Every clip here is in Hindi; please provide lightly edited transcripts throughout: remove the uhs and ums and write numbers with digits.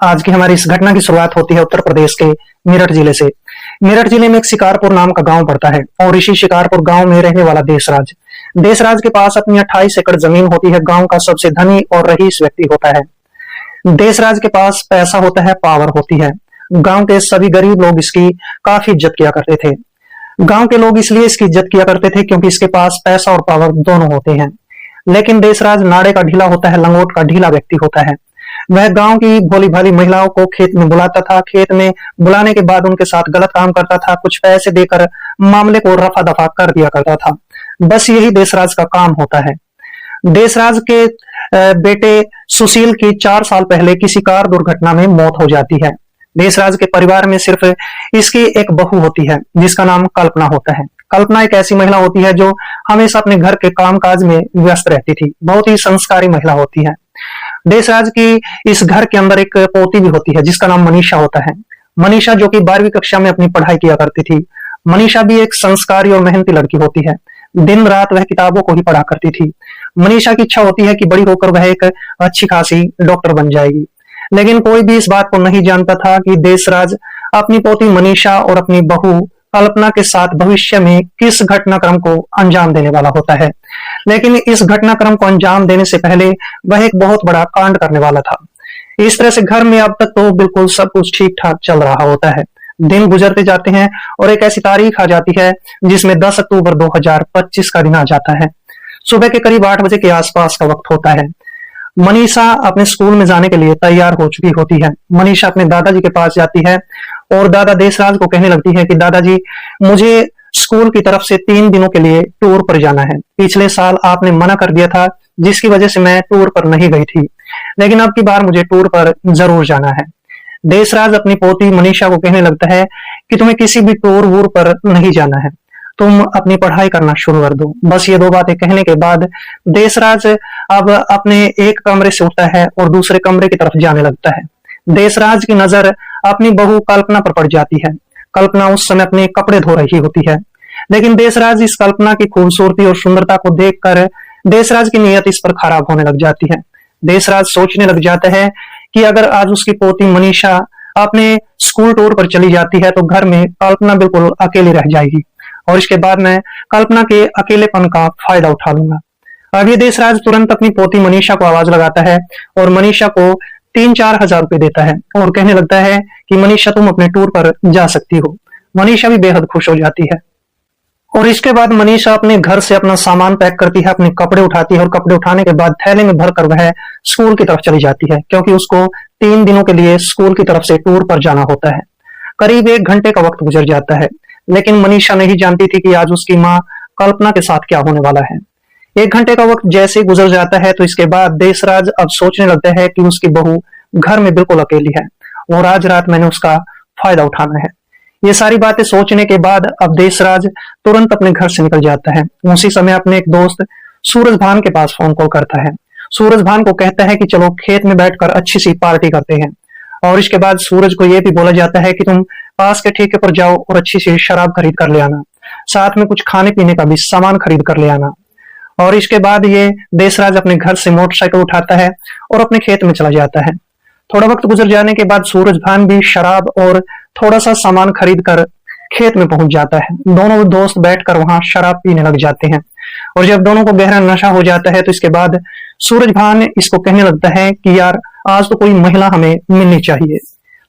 आज की हमारी इस घटना की शुरुआत होती है उत्तर प्रदेश के मेरठ जिले से। मेरठ जिले में एक शिकारपुर नाम का गांव पड़ता है और इसी शिकारपुर गांव में रहने वाला देशराज देशराज के पास अपनी 28 एकड़ जमीन होती है। गांव का सबसे धनी और रईस व्यक्ति होता है। देशराज के पास पैसा होता है, पावर होती है। गांव के सभी गरीब लोग इसकी काफी इज्जत किया करते थे। गांव के लोग इसलिए इसकी इज्जत किया करते थे क्योंकि इसके पास पैसा और पावर दोनों होते हैं। लेकिन देशराज नाड़े का ढीला होता है, लंगोट का ढीला व्यक्ति होता है। वह गांव की भोली भाली महिलाओं को खेत में बुलाता था। खेत में बुलाने के बाद उनके साथ गलत काम करता था। कुछ पैसे देकर मामले को रफा दफा कर दिया करता था। बस यही देशराज का काम होता है। देशराज के बेटे सुशील की 4 साल पहले किसी कार दुर्घटना में मौत हो जाती है। देशराज के परिवार में सिर्फ इसकी एक बहू होती है जिसका नाम कल्पना होता है। कल्पना एक ऐसी महिला होती है जो हमेशा अपने घर के कामकाज में व्यस्त रहती थी। बहुत ही संस्कारी महिला होती है। देशराज की इस घर के अंदर एक पोती भी होती है जिसका नाम मनीषा होता है। मनीषा जो कि 12वीं कक्षा में अपनी पढ़ाई किया करती थी। मनीषा भी एक संस्कारी और मेहनती लड़की होती है। दिन रात वह किताबों को ही पढ़ा करती थी। मनीषा की इच्छा होती है कि बड़ी होकर वह एक अच्छी खासी डॉक्टर बन जाएगी। लेकिन कोई भी इस बात को नहीं जानता था कि देशराज अपनी पोती मनीषा और अपनी बहू कल्पना के साथ भविष्य में किस घटनाक्रम को अंजाम देने वाला होता है। लेकिन इस घटनाक्रम को अंजाम देने से पहले वह एक बहुत बड़ा कांड करने वाला था। इस तरह से घर में अब तक तो बिल्कुल सब कुछ ठीक ठाक चल रहा होता है। दिन गुजरते जाते हैं और एक ऐसी तारीख आ जाती है जिसमें 10 अक्टूबर 2025 का दिन आ जाता है। सुबह के करीब 8 बजे के आसपास का वक्त होता है। मनीषा अपने स्कूल में जाने के लिए तैयार हो चुकी होती है। मनीषा अपने दादाजी के पास जाती है और दादा देशराज को कहने लगती है कि दादाजी, मुझे स्कूल की तरफ से 3 दिनों के लिए टूर पर जाना है। पिछले साल आपने मना कर दिया था जिसकी वजह से मैं टूर पर नहीं गई थी, लेकिन अब की बार मुझे टूर पर जरूर जाना है। देशराज अपनी पोती मनीषा को कहने लगता है कि तुम्हें किसी भी टूर वूर पर नहीं जाना है, तुम अपनी पढ़ाई करना शुरू कर दो। बस ये 2 बातें कहने के बाद देशराज अब अपने एक कमरे से उठता है और दूसरे कमरे की तरफ जाने लगता है। देशराज की नजर अपनी बहू कल्पना पर पड़ जाती है। कल्पना उस समय अपने कपड़े धो रही होती है, लेकिन देशराज इस कल्पना की खूबसूरती और सुंदरता को देखकर देशराज की नीयत इस पर खराब होने लग जाती है। देशराज सोचने लग जाता है कि अगर आज उसकी पोती मनीषा अपने स्कूल टूर पर चली जाती है तो घर में कल्पना बिल्कुल अकेली रह जाएगी और इसके बाद मैं कल्पना के अकेलेपन का फायदा उठा लूंगा। अब ये देशराज तुरंत अपनी पोती मनीषा को आवाज लगाता है और मनीषा को 3-4 हजार रुपए देता है और कहने लगता है कि मनीषा, तुम अपने टूर पर जा सकती हो। मनीषा भी बेहद खुश हो जाती है और इसके बाद मनीषा अपने घर से अपना सामान पैक करती है, अपने कपड़े उठाती है और कपड़े उठाने के बाद थैले में भरकर वह स्कूल की तरफ चली जाती है क्योंकि उसको 3 दिनों के लिए स्कूल की तरफ से टूर पर जाना होता है। करीब 1 घंटे का वक्त गुजर जाता है, लेकिन मनीषा नहीं जानती थी कि आज उसकी माँ कल्पना के साथ क्या होने वाला है। 1 घंटे का वक्त जैसे गुजर जाता है तो इसके बाद देशराज अब सोचने लगता है कि उसकी बहू घर में बिल्कुल अकेली है और आज रात मैंने उसका फायदा उठाना है। ये सारी बातें सोचने के बाद अब देशराज तुरंत अपने घर से निकल जाता है। उसी समय अपने एक दोस्त सूरजभान के पास फोन कॉल करता है। सूरजभान को कहता है कि चलो खेत में बैठकर अच्छी सी पार्टी करते हैं और इसके बाद सूरज को यह भी बोला जाता है कि तुम पास के ठेके पर जाओ और अच्छी सी शराब खरीद कर ले आना, साथ में कुछ खाने पीने का भी सामान खरीद कर ले आना। और इसके बाद ये देशराज अपने घर से मोटरसाइकिल उठाता है और अपने खेत में चला जाता है। थोड़ा वक्त गुजर जाने के बाद सूरजभान भी शराब और थोड़ा सा सामान खरीद कर खेत में पहुंच जाता है। दोनों दोस्त बैठकर वहां शराब पीने लग जाते हैं और जब दोनों को गहरा नशा हो जाता है तो इसके बाद सूरजभान इसको कहने लगता है कि यार, आज तो कोई महिला हमें मिलनी चाहिए।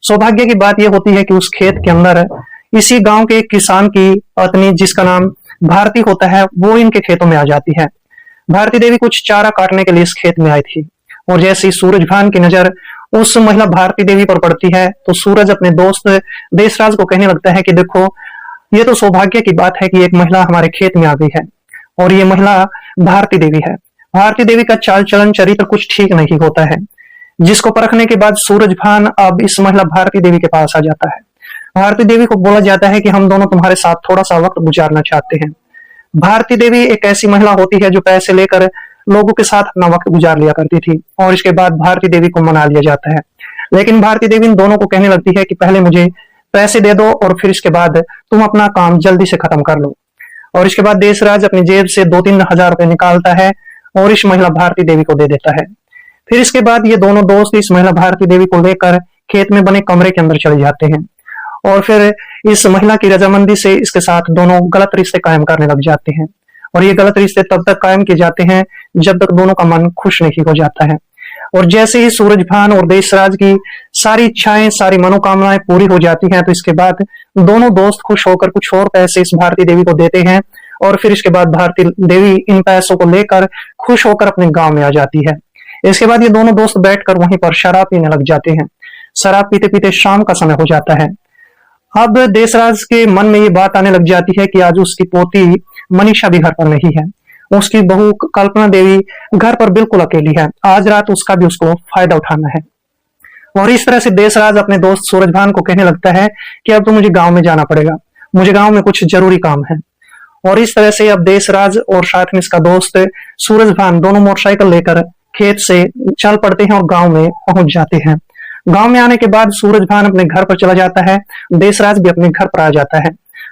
सौभाग्य की बात यह होती है कि उस खेत के अंदर इसी गांव के किसान की पत्नी जिसका नाम भारती होता है वो इनके खेतों में आ जाती है। भारती देवी कुछ चारा काटने के लिए इस खेत में आई थी और जैसे ही सूरजभान की नजर उस महिला भारती देवी पर पड़ती है तो सूरज अपने दोस्त देशराज को कहने लगता है कि देखो, ये तो सौभाग्य की बात है कि एक महिला हमारे खेत में आ गई है और ये महिला भारती देवी है। भारती देवी का चाल चलन चरित्र कुछ ठीक नहीं होता है, जिसको परखने के बाद सूरजभान अब इस महिला भारती देवी के पास आ जाता है। भारती देवी को बोला जाता है कि हम दोनों तुम्हारे साथ थोड़ा सा वक्त गुजारना चाहते हैं। भारती देवी एक ऐसी महिला होती है जो पैसे लेकर लोगों के साथ अपना वक्त गुजार लिया करती थी और इसके बाद भारती देवी को मना लिया जाता है। लेकिन भारती देवी इन दोनों को कहने लगती है कि पहले मुझे पैसे दे दो और फिर इसके बाद तुम अपना काम जल्दी से खत्म कर लो। और इसके बाद देशराज अपनी जेब से 2-3 हजार रुपए निकालता है और इस महिला भारती देवी को दे देता है। फिर इसके बाद ये दोनों दोस्त इस महिला भारती देवी को लेकर खेत में बने कमरे के अंदर चले जाते हैं और फिर इस महिला की रजामंदी से इसके साथ दोनों गलत रिश्ते कायम करने लग जाते हैं। और ये गलत रिश्ते तब तक कायम किए जाते हैं जब तक दोनों का मन खुश नहीं हो जाता है। और जैसे ही सूरजभान और देशराज की सारी इच्छाएं, सारी मनोकामनाएं पूरी हो जाती हैं, तो इसके बाद दोनों दोस्त खुश होकर कुछ और पैसे इस भारती देवी को देते हैं और फिर इसके बाद भारती देवी इन पैसों को लेकर खुश होकर अपने गांव में आ जाती है। इसके बाद ये दोनों दोस्त बैठकर वहीं पर शराब पीने लग जाते हैं। शराब पीते पीते शाम का समय हो जाता है। अब देशराज के मन में ये बात आने लग जाती है कि आज उसकी पोती मनीषा भी घर पर नहीं है, उसकी बहू कल्पना देवी घर पर बिल्कुल अकेली है। आज रात उसका भी उसको फायदा उठाना है। और इस तरह से देशराज अपने दोस्त सूरजभान को कहने लगता है कि अब तो मुझे गांव में जाना पड़ेगा, मुझे गांव में कुछ जरूरी काम है। और इस तरह से अब देशराज और साथ में इसका दोस्त सूरजभान दोनों मोटरसाइकिल लेकर खेत से चल पड़ते हैं और गांव में पहुंच जाते हैं। गांव में आने के बाद सूरजभान अपने घर पर चला जाता है, देशराज भी अपने घर पर आ जाता है।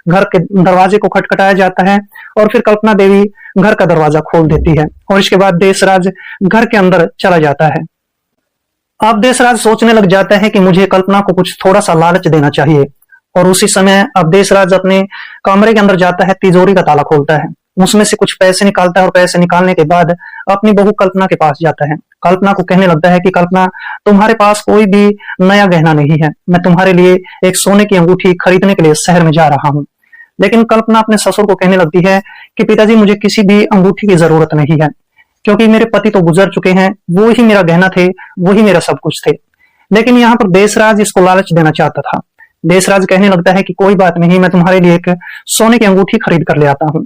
घर के दरवाजे को खटखटाया जाता है और फिर कल्पना देवी घर का दरवाजा खोल देती है और इसके बाद देशराज घर के अंदर चला जाता है। अब देशराज सोचने लग जाता है कि मुझे कल्पना को कुछ थोड़ा सा लालच देना चाहिए। और उसी समय अब देशराज अपने कमरे के अंदर जाता है, तिजोरी का ताला खोलता है, उसमें से कुछ पैसे निकालता है और पैसे निकालने के बाद अपनी बहू कल्पना के पास जाता है। कल्पना को कहने लगता है कि कल्पना, तुम्हारे पास कोई भी नया गहना नहीं है, मैं तुम्हारे लिए एक सोने की अंगूठी खरीदने के लिए शहर में जा रहा हूँ। लेकिन कल्पना अपने ससुर को कहने लगती है कि पिताजी, मुझे किसी भी अंगूठी की जरूरत नहीं है, क्योंकि मेरे पति तो गुजर चुके हैं, वो ही मेरा गहना थे, वो ही मेरा सब कुछ थे। लेकिन यहाँ पर देशराज इसको लालच देना चाहता था। देशराज कहने लगता है कि कोई बात नहीं, मैं तुम्हारे लिए एक सोने की अंगूठी खरीद कर ले आता हूँ।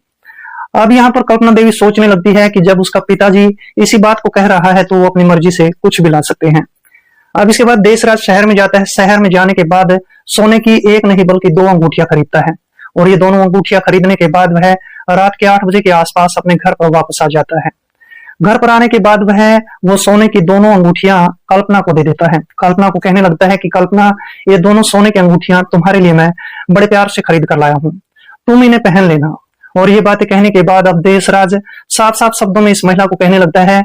अब यहाँ पर कल्पना देवी सोचने लगती है कि जब उसका पिताजी इसी बात को कह रहा है तो वो अपनी मर्जी से कुछ भी ला सकते हैं। अब इसके बाद देशराज शहर में जाता है। शहर में जाने के बाद सोने की एक नहीं बल्कि 2 अंगूठियां खरीदता है और ये दोनों अंगूठियां खरीदने के बाद वह रात के 8 बजे के आसपास अपने घर पर वापस आ जाता है। घर पर आने के बाद वो सोने की दोनों अंगूठियां कल्पना को दे देता है। कल्पना को कहने लगता है कि कल्पना, ये दोनों सोने की अंगूठियां तुम्हारे लिए मैं बड़े प्यार से खरीद कर लाया हूँ, तुम इन्हें पहन लेना। और ये बातें कहने के बाद अब देशराज साफ साफ शब्दों में इस महिला को कहने लगता है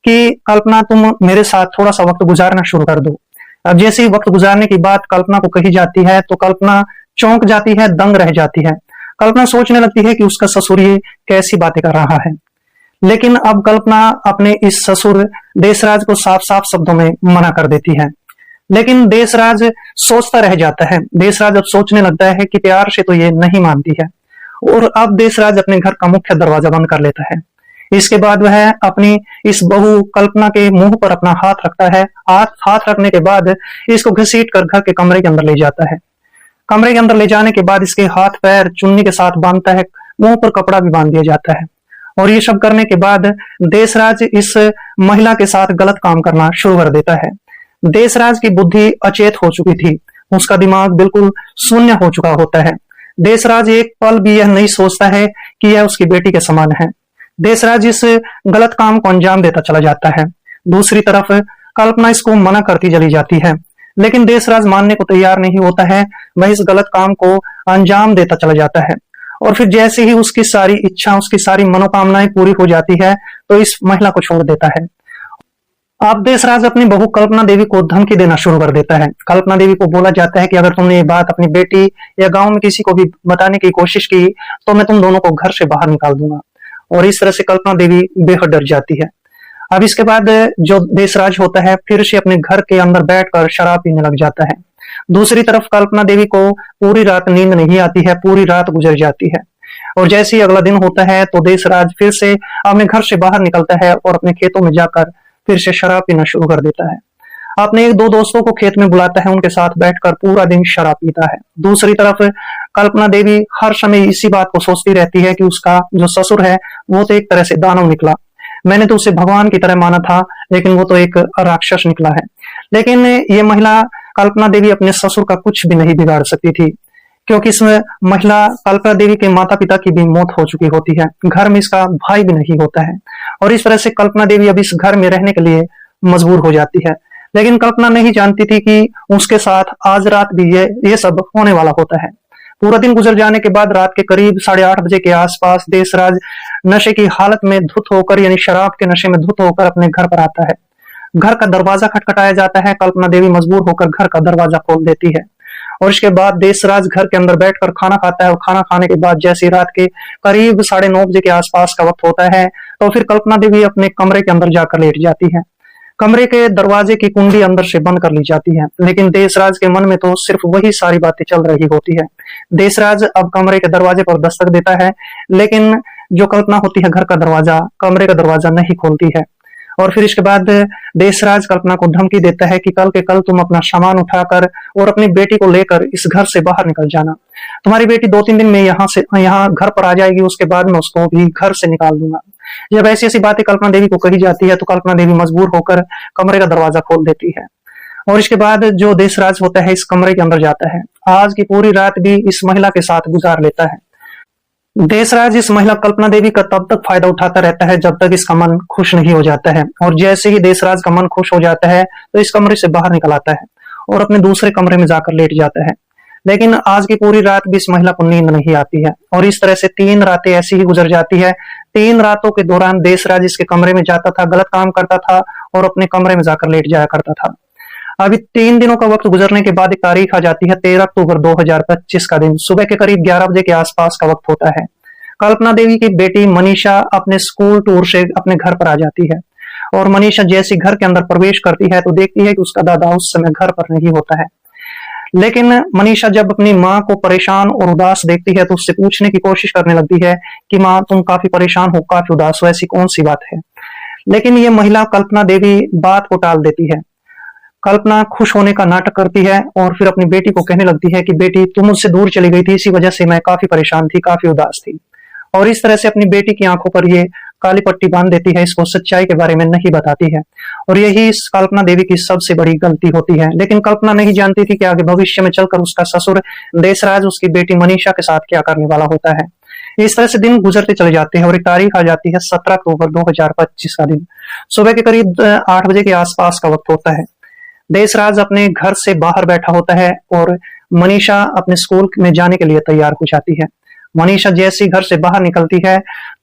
कि कल्पना, तुम मेरे साथ थोड़ा सा वक्त गुजारना शुरू कर दो। अब जैसे ही वक्त गुजारने की बात कल्पना को कही जाती है तो कल्पना चौंक जाती है, दंग रह जाती है। कल्पना सोचने लगती है कि उसका ससुर ये कैसी बातें कर रहा है। लेकिन अब कल्पना अपने इस ससुर देशराज को साफ साफ शब्दों में मना कर देती है। लेकिन देशराज सोचता रह जाता है। देशराज अब सोचने लगता है कि प्यार से तो ये नहीं मानती है और अब देशराज अपने घर का मुख्य दरवाजा बंद कर लेता है। इसके बाद वह अपनी इस बहू कल्पना के मुंह पर अपना हाथ रखता है। हाथ रखने के बाद इसको घसीट कर घर के कमरे के अंदर ले जाता है। कमरे के अंदर ले जाने के बाद इसके हाथ पैर चुन्नी के साथ बांधता है, मुंह पर कपड़ा भी बांध दिया जाता है। और ये सब करने के बाद देशराज इस महिला के साथ गलत काम करना शुरू कर देता है। देशराज की बुद्धि अचेत हो चुकी थी, उसका दिमाग बिल्कुल शून्य हो चुका होता है। देशराज एक पल भी यह नहीं सोचता है कि यह उसकी बेटी के समान है। देशराज इस गलत काम को अंजाम देता चला जाता है। दूसरी तरफ कल्पना इसको मना करती चली जाती है, लेकिन देशराज मानने को तैयार नहीं होता है। वह इस गलत काम को अंजाम देता चला जाता है और फिर जैसे ही उसकी सारी इच्छा, उसकी सारी मनोकामनाएं पूरी हो जाती है तो इस महिला को छोड़ देता है। अब देशराज अपनी बहू कल्पना देवी को धमकी देना शुरू कर देता है। कल्पना देवी को बोला जाता है कि अगर तुमने ये बात अपनी बेटी या गांव में किसी को भी बताने की कोशिश की तो मैं तुम दोनों को घर से बाहर निकाल दूंगा। और इस तरह से कल्पना देवी बेहद डर जाती है। अब इसके बाद जो देशराज होता है फिर से अपने घर के अंदर बैठकर शराब पीने लग जाता है। दूसरी तरफ कल्पना देवी को पूरी रात नींद नहीं आती है, पूरी रात गुजर जाती है। और जैसे ही अगला दिन होता है तो देशराज फिर से अपने घर से बाहर निकलता है और अपने खेतों में जाकर फिर से शराब पीना शुरू कर देता है। अपने 1-2 दोस्तों को खेत में बुलाता है, उनके साथ बैठकर पूरा दिन शराब पीता है। दूसरी तरफ कल्पना देवी हर समय इसी बात को सोचती रहती है कि उसका जो ससुर है वो तो एक तरह से दानव निकला, मैंने तो उसे भगवान की तरह माना था, लेकिन वो तो एक राक्षस निकला है। लेकिन ये महिला कल्पना देवी अपने ससुर का कुछ भी नहीं बिगाड़ सकती थी, क्योंकि इसमें महिला कल्पना देवी के माता पिता की भी मौत हो चुकी होती है, घर में इसका भाई भी नहीं होता है और इस तरह से कल्पना देवी अब इस घर में रहने के लिए मजबूर हो जाती है। लेकिन कल्पना नहीं जानती थी कि उसके साथ आज रात भी ये सब होने वाला होता है। पूरा दिन गुजर जाने के बाद रात के करीब 8:30 बजे के आसपास देशराज नशे की हालत में धुत होकर, यानी शराब के नशे में धुत होकर अपने घर पर आता है। घर का दरवाजा खटखटाया जाता है। कल्पना देवी मजबूर होकर घर का दरवाजा खोल देती है और इसके बाद देशराज घर के अंदर बैठकर खाना खाता है और खाना खाने के बाद जैसे रात के करीब 9:30 के आसपास का वक्त होता है तो फिर कल्पना देवी अपने कमरे के अंदर जाकर लेट जाती है। कमरे के दरवाजे की कुंडी अंदर से बंद कर ली जाती है, लेकिन देशराज के मन में तो सिर्फ वही सारी बातें चल रही होती है। देशराज अब कमरे के दरवाजे पर दस्तक देता है, लेकिन जो कल्पना होती है घर का दरवाजा, कमरे का दरवाजा नहीं खोलती है। और फिर इसके बाद देशराज कल्पना को धमकी देता है कि कल के कल तुम अपना सामान उठाकर और अपनी बेटी को लेकर इस घर से बाहर निकल जाना। तुम्हारी बेटी 2-3 दिन में यहाँ घर पर आ जाएगी, उसके बाद मैं उसको भी घर से निकाल दूंगा। जब ऐसी ऐसी बातें कल्पना देवी को कही जाती है तो कल्पना देवी मजबूर होकर कमरे का दरवाजा खोल देती है और इसके बाद जो देशराज होता है इस कमरे के अंदर जाता है। आज की पूरी रात भी इस महिला के साथ गुजार लेता है। देशराज इस महिला कल्पना देवी का तब तक फायदा उठाता रहता है जब तक इसका मन खुश नहीं हो जाता है, और जैसे ही देशराज का मन खुश हो जाता है तो इस कमरे से बाहर निकल आता है और अपने दूसरे कमरे में जाकर लेट जाता है। लेकिन आज की पूरी रात भी इस महिला को नींद नहीं आती है और इस तरह से 3 रातें ऐसी ही गुजर जाती है। 3 रातों के दौरान देशराज इसके कमरे में जाता था, गलत काम करता था और अपने कमरे में जाकर लेट जाया करता था। अभी 3 दिनों का वक्त गुजरने के बाद एक तारीख आ जाती है 13 अक्टूबर 2025 का दिन। सुबह के करीब 11 बजे के आसपास का वक्त होता है। कल्पना देवी की बेटी मनीषा अपने स्कूल टूर से अपने घर पर आ जाती है और मनीषा जैसी घर के अंदर प्रवेश करती है तो देखती है कि उसका दादा उस समय घर पर नहीं होता है। लेकिन मनीषा जब अपनी माँ को परेशान और उदास देखती है तो उससे पूछने की कोशिश करने लगती है कि माँ तुम काफी परेशान हो, काफी उदास हो, ऐसी कौन सी बात है। लेकिन ये महिला कल्पना देवी बात को टाल देती है। कल्पना खुश होने का नाटक करती है और फिर अपनी बेटी को कहने लगती है कि बेटी तुम मुझसे दूर चली गई थी, इसी वजह से मैं काफी परेशान थी, काफी उदास थी। और इस तरह से अपनी बेटी की आंखों पर ये काली पट्टी बांध देती है, इसको सच्चाई के बारे में नहीं बताती है और यही इस कल्पना देवी की सबसे बड़ी गलती होती है। लेकिन कल्पना नहीं जानती थी कि आगे भविष्य में चलकर उसका ससुर देशराज उसकी बेटी मनीषा के साथ क्या करने वाला होता है। इस तरह से दिन गुजरते चले जाते हैं और एक तारीख आ जाती है 17 अक्टूबर 2025 का दिन। सुबह के करीब 8 बजे के आसपास का वक्त होता है। देशराज अपने घर से बाहर बैठा होता है और मनीषा अपने स्कूल में जाने के लिए तैयार हो जाती है। मनीषा जैसी घर से बाहर निकलती है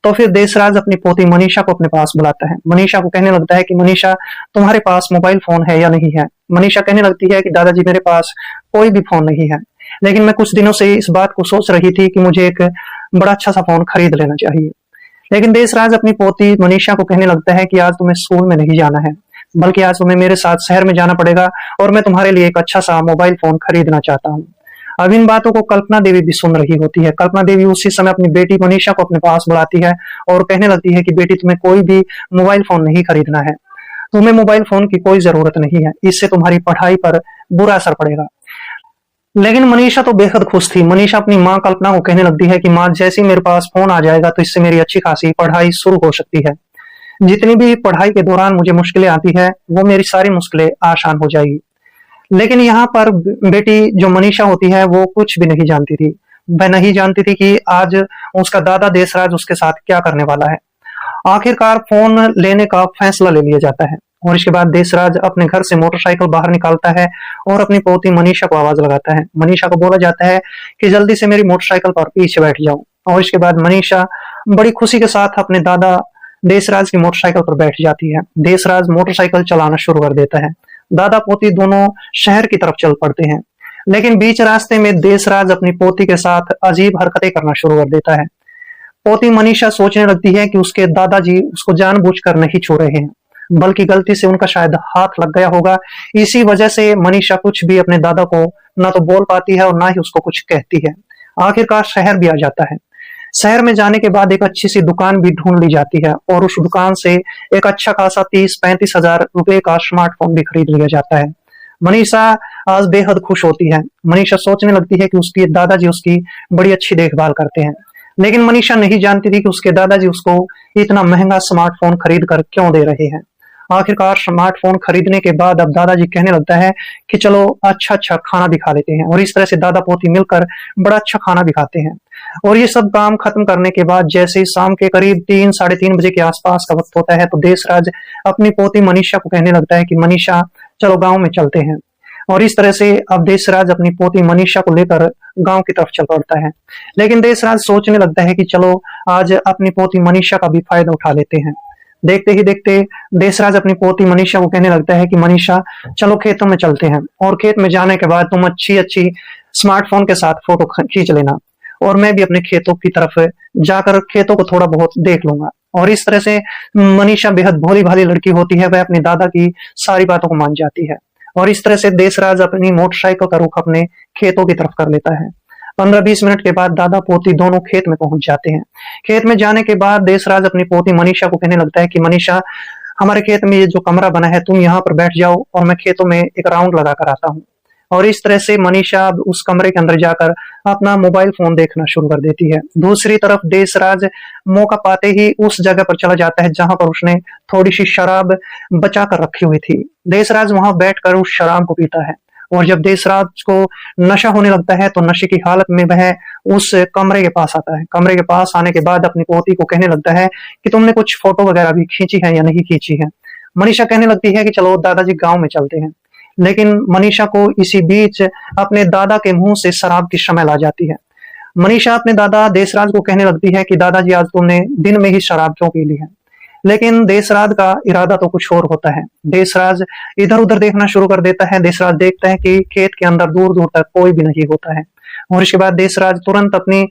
तो फिर देशराज अपनी पोती मनीषा को अपने पास बुलाता है। मनीषा को कहने लगता है कि मनीषा तुम्हारे पास मोबाइल फोन है या नहीं है। मनीषा कहने लगती है कि दादाजी मेरे पास कोई भी फोन नहीं है, लेकिन मैं कुछ दिनों से इस बात को सोच रही थी कि मुझे एक बड़ा अच्छा सा फोन खरीद लेना चाहिए। लेकिन देशराज अपनी पोती मनीषा को कहने लगता है कि आज तुम्हें स्कूल में नहीं जाना है, बल्कि आज तुम्हें मेरे साथ शहर में जाना पड़ेगा और मैं तुम्हारे लिए एक अच्छा सा मोबाइल फोन खरीदना चाहता हूँ। अब इन बातों को कल्पना देवी भी सुन रही होती है। कल्पना देवी उसी समय अपनी बेटी मनीषा को अपने पास बुलाती है और कहने लगती है कि बेटी तुम्हें कोई भी मोबाइल फोन नहीं खरीदना है, तुम्हें मोबाइल फोन की कोई जरूरत नहीं है, इससे तुम्हारी पढ़ाई पर बुरा असर पड़ेगा। लेकिन मनीषा तो बेहद खुश थी। मनीषा अपनी माँ कल्पना को कहने लगती है कि माँ जैसे ही मेरे पास फोन आ जाएगा तो इससे मेरी अच्छी खासी पढ़ाई शुरू हो सकती है। जितनी भी पढ़ाई के दौरान मुझे मुश्किलें आती है वो मेरी सारी मुश्किलें आसान हो जाएगी। लेकिन यहाँ पर बेटी जो मनीषा होती है वो कुछ भी नहीं जानती थी। वह नहीं जानती थी कि आज उसका दादा देशराज उसके साथ क्या करने वाला है। आखिरकार फोन लेने का फैसला ले लिया जाता है और इसके बाद देशराज अपने घर से मोटरसाइकिल बाहर निकालता है और अपनी पोती मनीषा को आवाज लगाता है। मनीषा को बोला जाता है कि जल्दी से मेरी मोटरसाइकिल पर पीछे बैठ जाओ और इसके बाद मनीषा बड़ी खुशी के साथ अपने दादा देशराज की मोटरसाइकिल पर बैठ जाती है। देशराज मोटरसाइकिल चलाना शुरू कर देता है। दादा पोती दोनों शहर की तरफ चल पड़ते हैं, लेकिन बीच रास्ते में देशराज अपनी पोती के साथ अजीब हरकतें करना शुरू कर देता है। पोती मनीषा सोचने लगती है कि उसके दादाजी उसको जानबूझकर नहीं छू रहे हैं, बल्कि गलती से उनका शायद हाथ लग गया होगा। इसी वजह से मनीषा कुछ भी अपने दादा को ना तो बोल पाती है और ना ही उसको कुछ कहती है। आखिरकार शहर भी आ जाता है। शहर में जाने के बाद एक अच्छी सी दुकान भी ढूंढ ली जाती है और उस दुकान से एक अच्छा खासा 30-35 हजार रुपए का स्मार्टफोन भी खरीद लिया जाता है। मनीषा आज बेहद खुश होती है। मनीषा सोचने लगती है कि उसके दादाजी उसकी बड़ी अच्छी देखभाल करते हैं, लेकिन मनीषा नहीं जानती थी कि उसके दादाजी उसको इतना महंगा स्मार्टफोन खरीद कर क्यों दे रहे हैं। आखिरकार स्मार्टफोन खरीदने के बाद अब दादाजी कहने लगता है कि चलो अच्छा अच्छा खाना भी खा लेते हैं और इस तरह से दादा पोती मिलकर बड़ा अच्छा खाना भी खाते हैं। और ये सब काम खत्म करने के बाद जैसे ही शाम के करीब 3-3:30 बजे के आसपास का वक्त होता है तो देशराज अपनी पोती मनीषा को कहने लगता है कि मनीषा चलो गांव में चलते हैं। और इस तरह से अब देशराज अपनी पोती मनीषा को लेकर गांव की तरफ चल पड़ता है। लेकिन देशराज सोचने लगता है कि चलो आज अपनी पोती मनीषा का भी फायदा उठा लेते हैं। देखते ही देखते देशराज अपनी पोती मनीषा को कहने लगता है कि मनीषा, चलो खेतों में चलते हैं और खेत में जाने के बाद तुम अच्छी अच्छी स्मार्टफोन के साथ फोटो खींच लेना और मैं भी अपने खेतों की तरफ जाकर खेतों को थोड़ा बहुत देख लूंगा। और इस तरह से मनीषा बेहद भोली भाली लड़की होती है, वह अपनी दादा की सारी बातों को मान जाती है और इस तरह से देशराज अपनी मोटरसाइकिल का रुख अपने खेतों की तरफ कर लेता है। 15-20 मिनट के बाद दादा पोती दोनों खेत में पहुंच जाते हैं। खेत में जाने के बाद देशराज अपनी पोती मनीषा को कहने लगता है कि मनीषा, हमारे खेत में ये जो कमरा बना है, तुम यहाँ पर बैठ जाओ और मैं खेतों में एक राउंड लगा कर आता हूँ। और इस तरह से मनीषा उस कमरे के अंदर जाकर अपना मोबाइल फोन देखना शुरू कर देती है। दूसरी तरफ देशराज मौका पाते ही उस जगह पर चला जाता है जहां पर उसने थोड़ी सी शराब बचा कर रखी हुई थी। देशराज वहां बैठकर उस शराब को पीता है और जब देशराज को नशा होने लगता है तो नशे की हालत में वह उस कमरे के पास आता है। कमरे के पास आने के बाद अपनी पोती को कहने लगता है कि तुमने कुछ फोटो वगैरह भी खींची है या नहीं खींची है। मनीषा कहने लगती है कि चलो दादाजी गांव में चलते हैं, लेकिन मनीषा को इसी बीच अपने दादा के मुंह से शराब की स्मेल आ जाती है। मनीषा अपने दादा देशराज को कहने लगती है कि दादाजी, आज तुमने दिन में ही शराब क्यों पी ली है। लेकिन देशराज का इरादा तो कुछ और होता है। देशराज इधर उधर देखना शुरू कर देता है। देशराज देखता है कि खेत के अंदर दूर दूर तक कोई भी नहीं होता है और इसके बाद देशराज तुरंत अपनी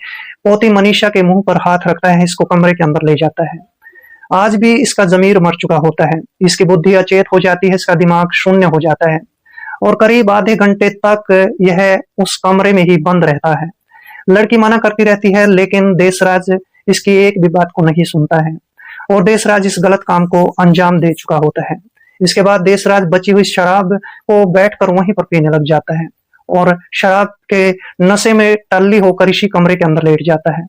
पोती मनीषा के मुंह पर हाथ रखता है, इसको कमरे के अंदर ले जाता है। आज भी इसका जमीर मर चुका होता है, इसकी बुद्धि अचेत हो जाती है, इसका दिमाग शून्य हो जाता है और करीब आधे घंटे तक यह उस कमरे में ही बंद रहता है। लड़की मना करती रहती है लेकिन देशराज इसकी एक भी बात को नहीं सुनता है और देशराज इस गलत काम को अंजाम दे चुका होता है। इसके बाद देशराज बची हुई शराब को बैठकर वहीं पर पीने लग जाता है और शराब के नशे में टल्ली होकर इसी कमरे के अंदर लेट जाता है।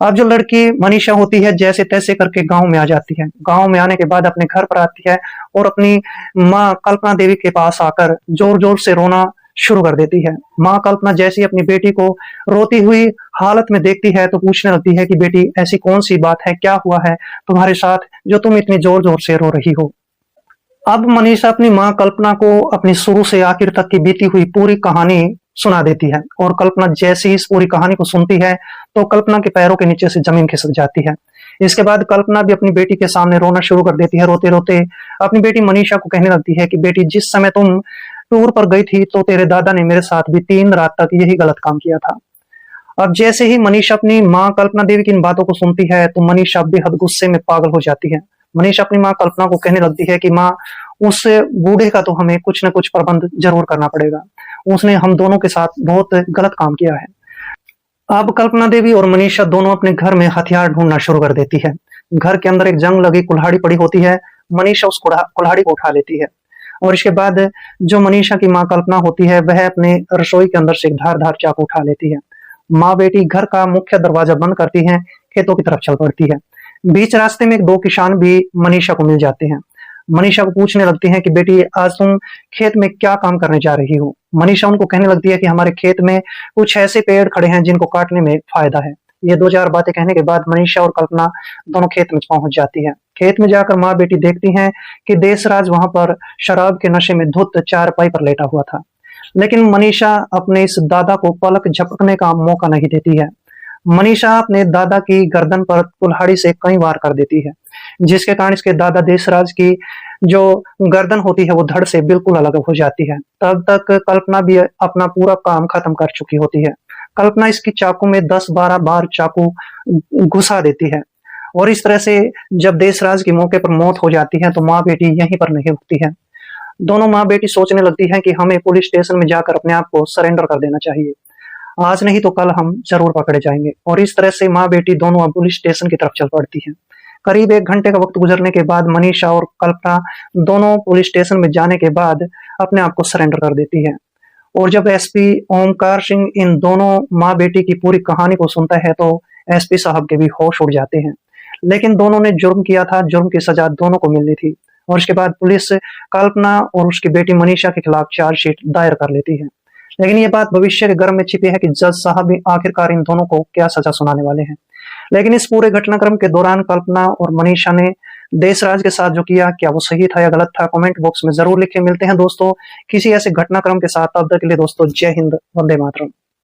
अब जो लड़की मनीषा होती है जैसे तैसे करके गांव में आ जाती है। गांव में आने के बाद अपने घर पर आती है और अपनी माँ कल्पना देवी के पास आकर जोर जोर से रोना शुरू कर देती है। माँ कल्पना जैसी अपनी बेटी को रोती हुई हालत में देखती है तो पूछने लगती है कि बेटी, ऐसी कौन सी बात है, क्या हुआ है तुम्हारे साथ जो तुम इतनी जोर जोर से रो रही हो। अब मनीषा अपनी माँ कल्पना को अपनी शुरू से आखिर तक की बीती हुई पूरी कहानी सुना देती है और कल्पना जैसी इस पूरी कहानी को सुनती है तो कल्पना के पैरों के नीचे से जमीन खिसक जाती है। इसके बाद कल्पना भी अपनी बेटी के सामने रोना शुरू कर देती है। रोते रोते अपनी बेटी मनीषा को कहने लगती है कि बेटी, जिस समय तुम टूर पर गई थी तो तेरे दादा ने मेरे साथ भी 3 रात तक यही गलत काम किया था। अब जैसे ही मनीषा अपनी माँ कल्पना देवी की इन बातों को सुनती है तो मनीषा बेहद गुस्से में पागल हो जाती है। मनीषा अपनी माँ कल्पना को कहने लगती है कि माँ, उस बूढ़े का तो हमें कुछ न कुछ प्रबंध जरूर करना पड़ेगा, उसने हम दोनों के साथ बहुत गलत काम किया है। अब कल्पना देवी और मनीषा दोनों अपने घर में हथियार ढूंढना शुरू कर देती है। घर के अंदर एक जंग लगी कुल्हाड़ी पड़ी होती है। मनीषा उस कुल्हाड़ी को उठा लेती है और इसके बाद जो मनीषा की माँ कल्पना होती है वह अपने रसोई के अंदर से एक धारदार चाकू उठा लेती है। माँ बेटी घर का मुख्य दरवाजा बंद करती है, खेतों की तरफ चल पड़ती है। बीच रास्ते में 2 किसान भी मनीषा को मिल जाते हैं। मनीषा को पूछने लगती हैं कि बेटी, आज तुम खेत में क्या काम करने जा रही हो। मनीषा उनको कहने लगती है कि हमारे खेत में कुछ ऐसे पेड़ खड़े हैं जिनको काटने में फायदा है। ये 2-4 बातें कहने के बाद मनीषा और कल्पना दोनों खेत में पहुंच जाती है। खेत में जाकर माँ बेटी देखती हैं कि देशराज वहां पर शराब के नशे में धुत चारपाई पर लेटा हुआ था, लेकिन मनीषा अपने इस दादा को पलक झपकने का मौका नहीं देती है। मनीषा अपने दादा की गर्दन पर कुल्हाड़ी से कई वार कर देती है, जिसके कारण इसके दादा देशराज की जो गर्दन होती है वो धड़ से बिल्कुल अलग हो जाती है। तब तक कल्पना भी अपना पूरा काम खत्म कर चुकी होती है। कल्पना इसकी चाकू में 10-12 बार चाकू घुसा देती है और इस तरह से जब देशराज की मौके पर मौत हो जाती है तो माँ बेटी यहीं पर नहीं रुकती है। दोनों माँ बेटी सोचने लगती है कि हमें पुलिस स्टेशन में जाकर अपने आप को सरेंडर कर देना चाहिए, आज नहीं तो कल हम जरूर पकड़े जाएंगे। और इस तरह से माँ बेटी दोनों अब पुलिस स्टेशन की तरफ चल पड़ती हैं। करीब 1 घंटे का वक्त गुजरने के बाद मनीषा और कल्पना दोनों पुलिस स्टेशन में जाने के बाद अपने आप को सरेंडर कर देती है। और जब एसपी ओमकार सिंह इन दोनों माँ बेटी की पूरी कहानी को सुनता है तो एसपी साहब के भी होश उड़ जाते हैं। लेकिन दोनों ने जुर्म किया था, जुर्म की सजा दोनों को मिलनी थी। और उसके बाद पुलिस कल्पना और उसकी बेटी मनीषा के खिलाफ चार्जशीट दायर कर लेती है। लेकिन ये बात भविष्य के गर्भ में छिपी है कि जज साहब भी आखिरकार इन दोनों को क्या सजा सुनाने वाले हैं। लेकिन इस पूरे घटनाक्रम के दौरान कल्पना और मनीषा ने देशराज के साथ जो किया, क्या वो सही था या गलत था, कमेंट बॉक्स में जरूर लिखें। मिलते हैं दोस्तों किसी ऐसे घटनाक्रम के साथ, तब तक के लिए दोस्तों जय हिंद, वंदे मातरम।